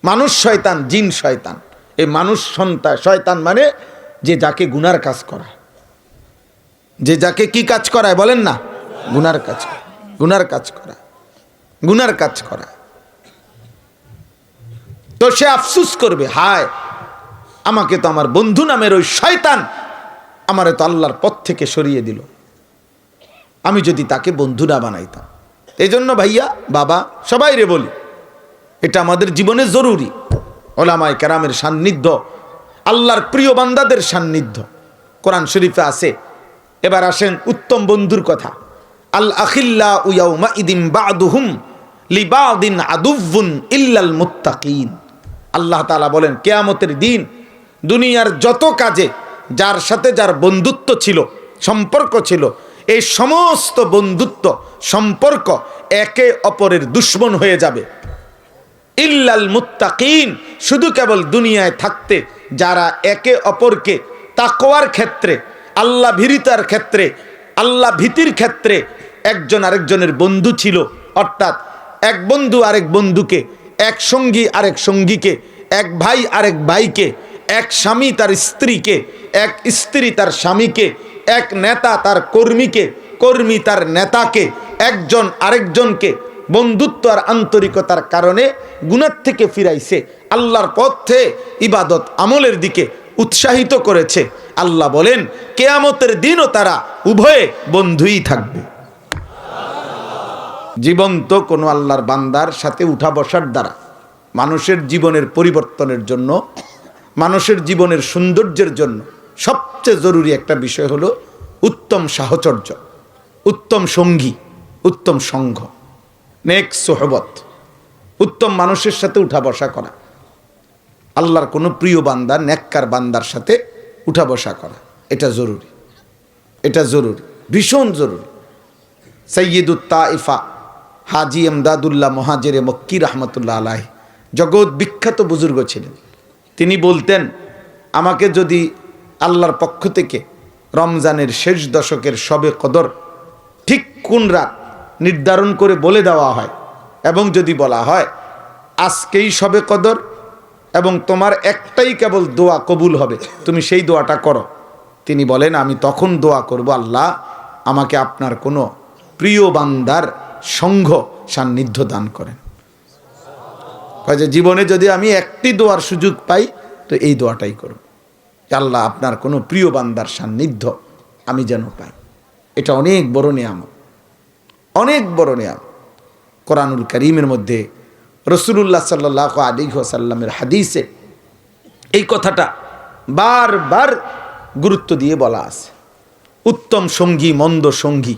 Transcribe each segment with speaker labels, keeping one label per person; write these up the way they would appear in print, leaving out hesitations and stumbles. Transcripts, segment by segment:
Speaker 1: মানুষ শয়তান, জিন শয়তান। এই মানুষ শয়তান মানে যে যাকে গুনার কাজ করায়, যে যাকে কি কাজ করায় বলেন না, গুনার কাজ, গুনার কাজ করা, গুনার কাজ করা। তো সে আফসুস করবে, হায় আমাকে তো আমার বন্ধু নামের ওই শয়তান আমারে তো আল্লাহর পথ থেকে সরিয়ে দিল, আমি যদি তাকে বন্ধু না বানাইতাম। এই জন্য ভাইয়া বাবা সবাই রে বলি, এটা আমাদের জীবনে জরুরি। ওলামায়ে কেরামের সান্নিধ্য, আল্লাহর প্রিয় বান্দাদের সান্নিধ্য কোরআন শরীফে আছে। এবার আসেন উত্তম বন্ধুর কথা। আল আখিল্লাউ ইয়াউমাইদিন বা'দুহুম লিবা'দিন আদুউন ইল্লাল মুত্তাকিন। আল্লাহ তাআলা বলেন কিয়ামতের দিন দুনিয়ার যত কাজে যার সাথে যার বন্ধুত্ব ছিল, সম্পর্ক ছিল, এই সমস্ত বন্ধুত্ব সম্পর্ক একে অপরের দুশমন হয়ে যাবে। ইল্লাল মুত্তাকিন, শুধু কেবল দুনিয়ায় থাকতে যারা একে অপরকে তাকওয়ার ক্ষেত্রে, আল্লাহ ভীরতার ক্ষেত্রে, আল্লাহ ভীতির ক্ষেত্রে একজন আরেকজনের বন্ধু ছিল, অর্থাৎ এক বন্ধু আরেক বন্ধুকে, এক সঙ্গী আরেক সঙ্গীকে, এক ভাই আরেক ভাইকে, এক স্বামী তার স্ত্রীকে, এক স্ত্রী তার স্বামীকে, এক নেতা তার কর্মীকে, কর্মী তার নেতাকে, একজন আরেকজনকে বন্ধুত্ব আর আন্তরিকতার কারণে গুনাহ থেকে ফিরাইছে, আল্লাহর পথে ইবাদত আমলের দিকে উৎসাহিত করেছে। আল্লাহ বলেন কিয়ামতের দিনও তারা উভয়ে বন্ধুই থাকবে। জীবন্ত কোনো আল্লাহর বান্দার সাথে উঠা বসার দ্বারা মানুষের জীবনের পরিবর্তনের জন্য, মানুষের জীবনের সৌন্দর্যের জন্য সবচেয়ে জরুরি একটা বিষয় হলো উত্তম সাহচর্য, উত্তম সঙ্গী, উত্তম সঙ্গ, নেক সোহবত, উত্তম মানুষের সাথে উঠা বসা করা, আল্লাহর কোনো প্রিয় বান্দা নেককার বান্দার সাথে উঠা বসা করা, এটা জরুরি, এটা জরুরি, ভীষণ জরুরি। সৈয়দুত তাইফা হাজি এমদাদুল্লাহ মুহাজিরে মক্কি রহমতুল্লাহ আলাইহি জগৎ বিখ্যাত বুজুর্গ ছিলেন। তিনি বলতেন, আমাকে যদি আল্লাহর পক্ষ থেকে রমজানের শেষ দশকের শবে কদর ঠিক কোন রাত নির্ধারণ করে বলে দেওয়া হয়, এবং যদি বলা হয় আজকেই শবে কদর এবং তোমার একটাই কেবল দোয়া কবুল হবে, তুমি সেই দোয়াটা করো, তিনি বলেন আমি তখন দোয়া করব, আল্লাহ আমাকে আপনার কোনো প্রিয় বান্দার সঙ্গ সান্নিধ্য দান করেন। যে জীবনে যদি আমি একটি দোয়ার সুযোগ পাই তো এই দোয়াটাই করব, আল্লাহ আপনার কোনো প্রিয় বান্দার সান্নিধ্য আমি যেন পাই। এটা অনেক বড় নিয়ামত, অনেক বড় নিয়ামত। কোরআনুল কারীমের মধ্যে রাসূলুল্লাহ সাল্লাল্লাহু আলাইহি ওয়াসাল্লামের হাদিসে এই কথাটা বারবার গুরুত্ব দিয়ে বলা আছে। উত্তম সঙ্গী মন্দ সঙ্গী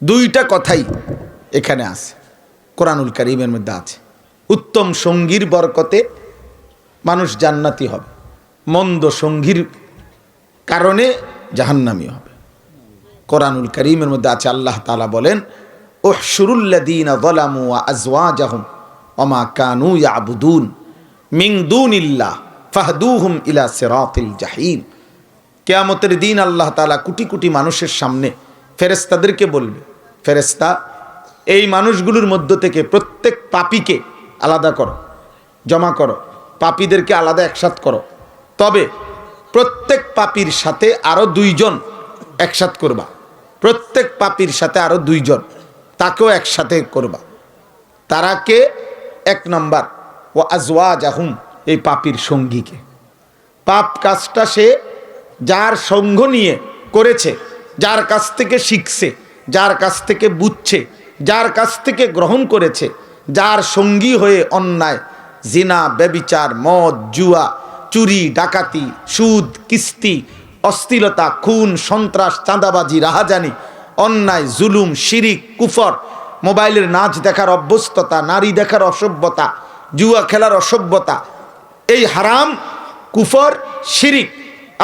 Speaker 1: দুইটা কথাই এখানে আছে, কোরআনুল কারীমের মধ্যে আছে। উত্তম সঙ্গীর বরকতে মানুষ জান্নাতি হবে, মন্দ সঙ্গীর কারণে জাহান্নামী হবে। কোরআনুল কারীমের মধ্যে আছে, আল্লাহ তাআলা বলেন উহশুরুল্লাযীনা যালামু ওয়া আজওয়াজাহুম ওয়া মা কানু ইয়াবুদুন মিন দুনিল্লাহ ফাহদুহুম ইলা সিরাতিল জাহিম। কিয়ামতের দিন আল্লাহ তাআলা কোটি কোটি মানুষের সামনে ফেরেশতাদেরকে বলবে, ফেরেশতা এই মানুষগুলোর মধ্য থেকে প্রত্যেক পাপীকে আলাদা করো, জমা করো, পাপীদেরকে আলাদা একসাথ করো, তবে প্রত্যেক পাপীর সাথে আরো দুইজন একসাথ করবা, প্রত্যেক পাপীর সাথে আরো দুইজন তাকেও একসাথে করবা। তারা কে? এক নম্বর ও আজওয়াজাহুম, এই পাপীর সঙ্গীকে। পাপ কাজটা সে যার সঙ্গ নিয়ে করেছে, যার কাছ থেকে শিখছে, যার কাছ থেকে বুঝছে, যার কাছ থেকে গ্রহণ করেছে, যার সঙ্গী হয়ে অন্যায়, জিনা, ব্যভিচার, মদ, জুয়া, চুরি, ডাকাতি, সুদ, কিস্তি, অশ্লীলতা, খুন, সন্ত্রাস, চাঁদাবাজি, রাহাজানি, অন্যায়, জুলুম, শিরিক, কুফর, মোবাইলের নাচ দেখার অভ্যস্ততা, নারী দেখার অসভ্যতা, জুয়া খেলার অসভ্যতা, এই হারাম, কুফর, শিরিক,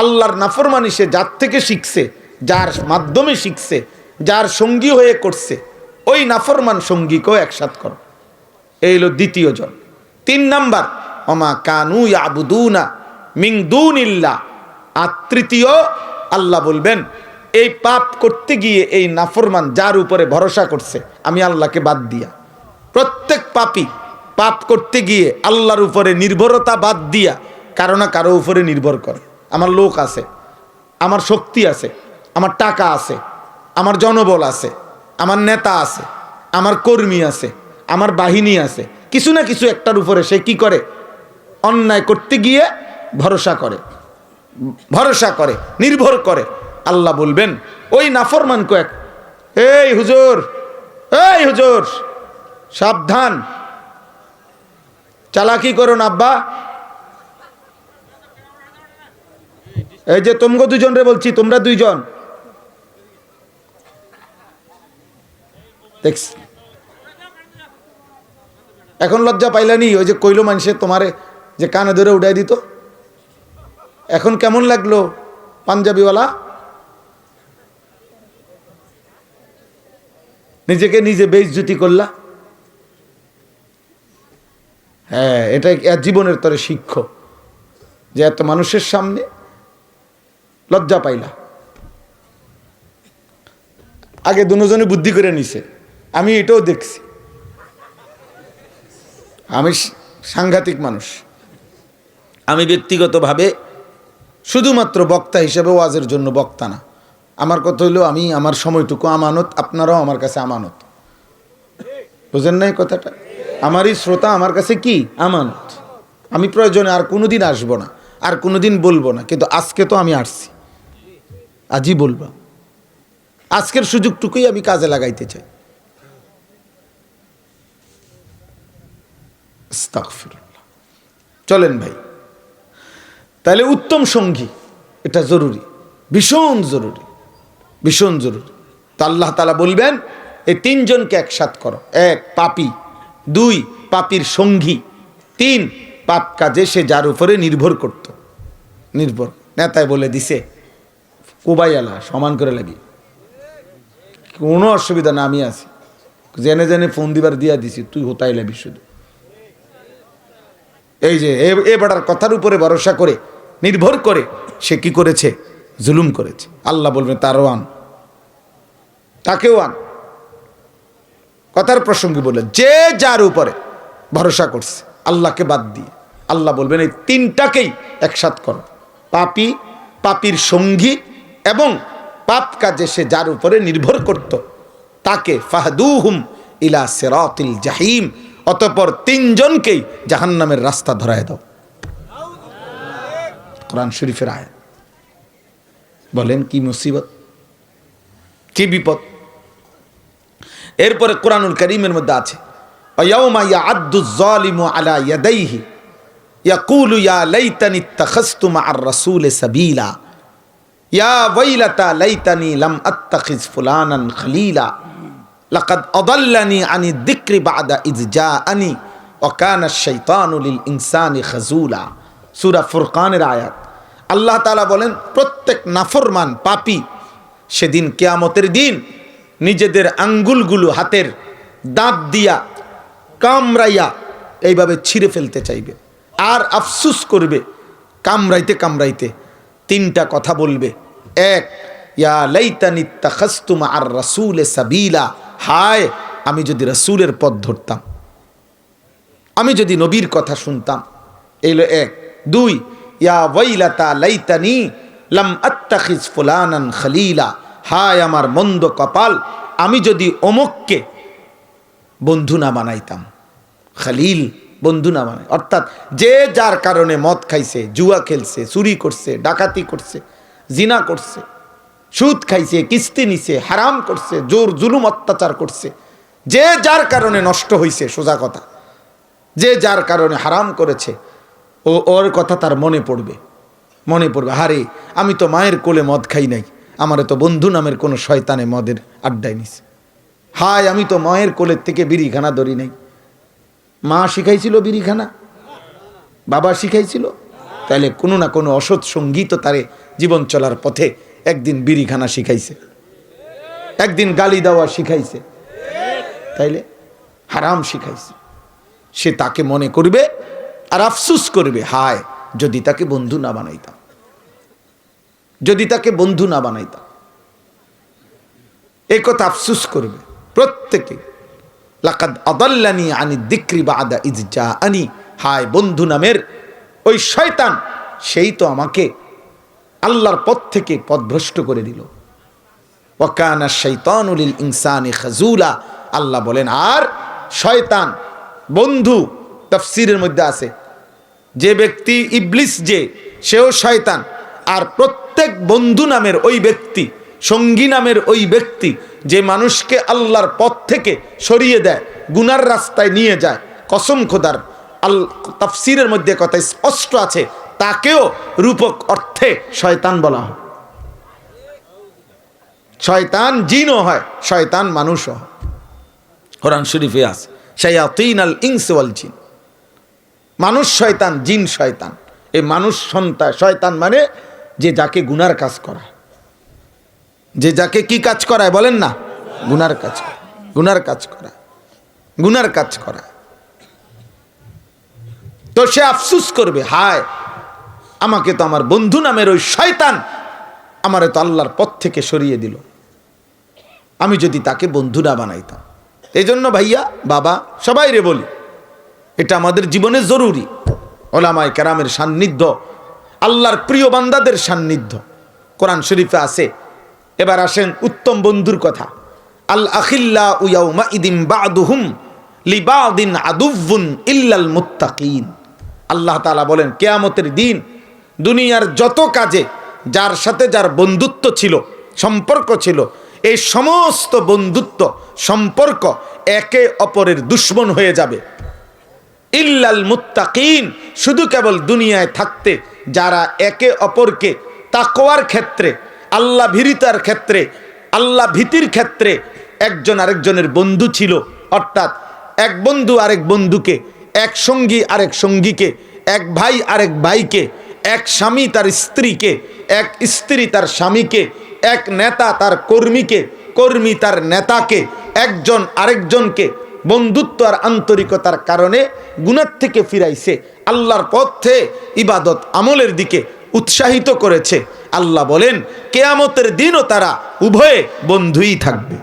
Speaker 1: আল্লাহর নাফরমানি সে যার থেকে শিখছে, যার মাধ্যমে শিখছে, যার সঙ্গী হয়ে করছে, ওই নাফরমান সঙ্গীকেও একসাথ করো। এই হলো দ্বিতীয় জন। তিন নাম্বার ওমা কানু ইয়াবুদুনা মিন দুনিল্লাহ। আর তৃতীয় আল্লাহ বলবেন এই পাপ করতে গিয়ে এই নাফরমান যার উপরে ভরসা করছে আমি আল্লাহকে বাদ দিয়া, প্রত্যেক পাপী পাপ করতে গিয়ে আল্লাহর উপরে নির্ভরতা বাদ দিয়া কারো না কারো উপরে নির্ভর করে। আমার লোক আছে, আমার শক্তি আছে, আমার টাকা আছে, আমার জনবল আছে, আমার নেতা আছে, আমার কর্মী আছে, আমার বাহিনী আছে, কিছু না কিছু একটার উপরে সে কি করে? অন্যায় করতে গিয়ে ভরসা করে, নির্ভর করে। আল্লাহ বলবেন ওই নাফরমান কয়েক, এই হুজুর সাবধান, চালাকি করো না আব্বা। এই যে তোমগো দুজন রে বলছি, তোমরা দুইজন দেখছ, এখন লজ্জা পাইলানি? ওই যে কইলো মানুষে তোমারে যে কানে ধরে উঠাই দিত, এখন কেমন লাগলো পাঞ্জাবিওয়ালা? নিজেকে নিজে বেইজ্জতি করলা। হ্যাঁ, এটা জীবনের তরে শিক্ষ যে এত মানুষের সামনে লজ্জা পাইলা। আগে দুজনে বুদ্ধি করে নিছে, আমি এটাও দেখছি। আমি সাংঘাতিক মানুষ, আমি ব্যক্তিগতভাবে শুধুমাত্র বক্তা হিসেবে ওয়াজের জন্য বক্তা না। আমার কথা হইলো আমি আমার সময়টুকু আমানত, আপনারাও আমার কাছে আমানত। বুঝেন নাই কথাটা? আমারই শ্রোতা আমার কাছে কি আমানত। আমি প্রয়োজনে আর কোনোদিন আসবো না, আর কোনোদিন বলবো না, কিন্তু আজকে তো আমি আসছি, আজই বলবো। আজকের সুযোগটুকুই আমি কাজে লাগাইতে চাই। আস্তাগফিরুল্লাহ। চলেন ভাই, তাহলে উত্তম সঙ্গী এটা জরুরি, ভীষণ জরুরি, ভীষণ জরুরি। তা আল্লাহ তাআলা বলবেন এই তিনজনকে একসাথ করো। এক, পাপী; দুই, পাপীর সঙ্গী; তিন, পাপ কাজে সে যার উপরে নির্ভর করত। নির্ভর নেতায় বলে দিছে কোবাইয়ালা সমান করে লাগি, কোনো অসুবিধা না, আমি আছি, জেনে জেনে ফোন দিবার দিয়া দিছি, তুই হোতাই লাবি শুধু। এই যে এ বেটার কথার উপরে ভরসা করে নির্ভর করে সে কি করেছে? জুলুম করেছে। আল্লাহ বলবেন তারও আন, তাকেও আন। কথার প্রসঙ্গে বলে যে যার উপরে ভরসা করছে আল্লাহকে বাদ দিয়ে, আল্লাহ বলবেন এই তিনটাকেই একসাথ করো। পাপী, পাপীর সঙ্গী এবং পাপ কাজে সে যার উপরে নির্ভর করত তাকে ফাহদুহুম ইলা সিরাতিল জাহিম, অতঃপর তিনজনকেই জাহান্নামের রাস্তা ধরায় দাও। কোরআন শরীফের আয়াত। বলেন কি মুসিবত, কি বিপদ। এরপরে কোরআনুল কারীমের মধ্যে আছে ইয়াউমা ইয়াআদ্দুজ যালিমু আলা ইয়াদাইহি ইয়াকুলু ইয়া লাইতানি ইত্তাখাযতু মা'আর রাসূলি সাবিলা ইয়া ওয়াইলাতা লাইতানি লাম আত্তাখিজ ফুলানান খলিলা লাকাদ আদাল্লানি আনি যিকরি বা'দা ইয জাআনি ওয়া কানা আশ-শাইতানু লিল ইনসানি খাযুলা। সূরা ফুরকানের আয়াত। আল্লাহ তাআলা বলেন প্রত্যেক নাফরমান পাপী সেদিন কিয়ামতের দিন নিজেদের আঙ্গুলগুলো হাতের দাঁত দিয়া কামড়াইয়া এইভাবে ছিঁড়ে ফেলতে চাইবে আর আফসুস করবে। কামড়াইতে কামড়াইতে তিনটা কথা বলবে। এক, ইয়া লাইতানি ইত্তাখাযতু মা'আর রাসূলি সাবিলা, হায় আমি যদি রাসূলের পথ ধরতাম, আমি যদি নবীর কথা শুনতাম। এইলো এক। দুই, ইয়া ওয়াইলাতা লাইতানি লাম আত্তাখিজ ফুলানান খলিলা, হায় আমার মন্দ কপাল, আমি যদি অমুককে বন্ধু না বানাইতাম। খলিল, বন্ধু না বানাই, অর্থাৎ যে যার কারণে মদ খাইছে, জুয়া খেলছে, চুরি করছে, ডাকাতি করছে, জিনা করছে, সুদ খাইছে, কিস্তি নিছে, হারাম করছে, জোর জুলুম অত্যাচার করছে, যে যার কারণে নষ্ট হইছে, সোজা কথা, যে যার কারণে হারাম করেছে, ওর কথা তার মনে পড়বে। মনে পড়বে, হারে আমি তো মায়ের কোলে মদ খাই নাই, আমারে তো বন্ধু নামের কোনো শয়তানে মদের আড্ডায় নিছে। হায় আমি তো মায়ের কোলের থেকে বিড়িখানা ধরি নাই। মা শিখাইছিল বিড়িখানা, বাবা শিখাইছিল, তাইলে কোনো না কোনো অসৎ সঙ্গী তো তারে জীবন চলার পথে একদিন বিড়িখানা শিখাইছে, একদিন গালি দেওয়া শিখাইছে, তাইলে হারাম শিখাইছে। সে তাকে মনে করবে আর আফসুস করবে, হায় যদি তাকে বন্ধু না বানাইতাম, যদি তাকে বন্ধু না বানাইতাম। এই কথা আফসুস করবে প্রত্যেকে। লাকাদ আদাল্লানি আনি যিকরি বাদা ইয জাআনি, হায় বন্ধু নামের ওই শয়তান, সেই তো আমাকে আল্লাহর পথ থেকে পথভ্রষ্ট করে দিল। ওয়া কানা শাইতানু লিল ইনসানি খাজুলা, আল্লাহ বলেন আর শয়তান বন্ধু, তাফসীরের মধ্যে আছে যে ব্যক্তি ইবলিস, যে সেও শয়তান, আর প্রত্যেক বন্ধু নামের ওই ব্যক্তি, সঙ্গী নামের ওই ব্যক্তি যে মানুষকে আল্লাহর পথ থেকে সরিয়ে দেয়, গুনার রাস্তায় নিয়ে যায়, কসম খোদার তাফসীরের মধ্যে কথা স্পষ্ট আছে, তাকেও রূপক অর্থে শয়তান বলা হয়। শয়তান জিনও হয়, শয়তান মানুষও হয়। কোরআন শরীফে আছে শায়াতিনাল ইনসি ওয়াল জিন, মানুষ শয়তান, জিন শয়তান। এই মানুষ শয়তান মানে যে যাকে গুনার কাজ করায়, যে যাকে কি কাজ করায় বলেন না, গুনার কাজ করায়, গুনার কাজ করায়, গুনার কাজ করায়। তো সে আফসুস করবে, হায় আমাকে তো আমার বন্ধু নামের ওই শয়তান আমারে তো আল্লাহর পথ থেকে সরিয়ে দিল, আমি যদি তাকে বন্ধু না বানাইতাম। এই জন্য ভাইয়া বাবা সবাই রে বলি, এটা আমাদের জীবনে জরুরি। ওলামায়ে কেরামের সান্নিধ্য, আল্লাহর প্রিয় বান্দাদের সান্নিধ্য কোরআন শরীফে আছে। এবার আসেন উত্তম বন্ধুর কথা। আল আখিল্লাউ ইয়াউমা ইদিন বা'দুহুম লিবা'দিন আদুউন ইল্লাল মুত্তাকিন। আল্লাহ তাআলা বলেন কিয়ামতের দিন দুনিয়ার যত কাজে যার সাথে যার বন্ধুত্ব ছিল, সম্পর্ক ছিল, এই সমস্ত বন্ধুত্ব সম্পর্ক একে অপরের দুশমন হয়ে যাবে। ইল্লাল মুত্তাকিন, শুধু কেবল দুনিয়ায় থাকতে যারা একে অপরকে তাকওয়ার ক্ষেত্রে, আল্লাহ ভীরতার ক্ষেত্রে, আল্লাহ ভীতির ক্ষেত্রে একজন আরেকজনের বন্ধু ছিল, অর্থাৎ এক বন্ধু আরেক বন্ধুকে, এক সঙ্গী আরেক সঙ্গীকে, এক ভাই আরেক ভাইকে, এক স্বামী তার স্ত্রীকে, এক স্ত্রী তার স্বামীকে, এক নেতা তার কর্মীকে, কর্মী তার নেতাকে, একজন আরেকজনকে বন্ধুত্ব আর আন্তরিকতার কারণে গুনাহ থেকে ফিরাইছে, আল্লাহর পথে ইবাদত আমলের দিকে উৎসাহিত করেছে। আল্লাহ বলেন কিয়ামতের দিনও তারা উভয়ে বন্ধুই থাকবে।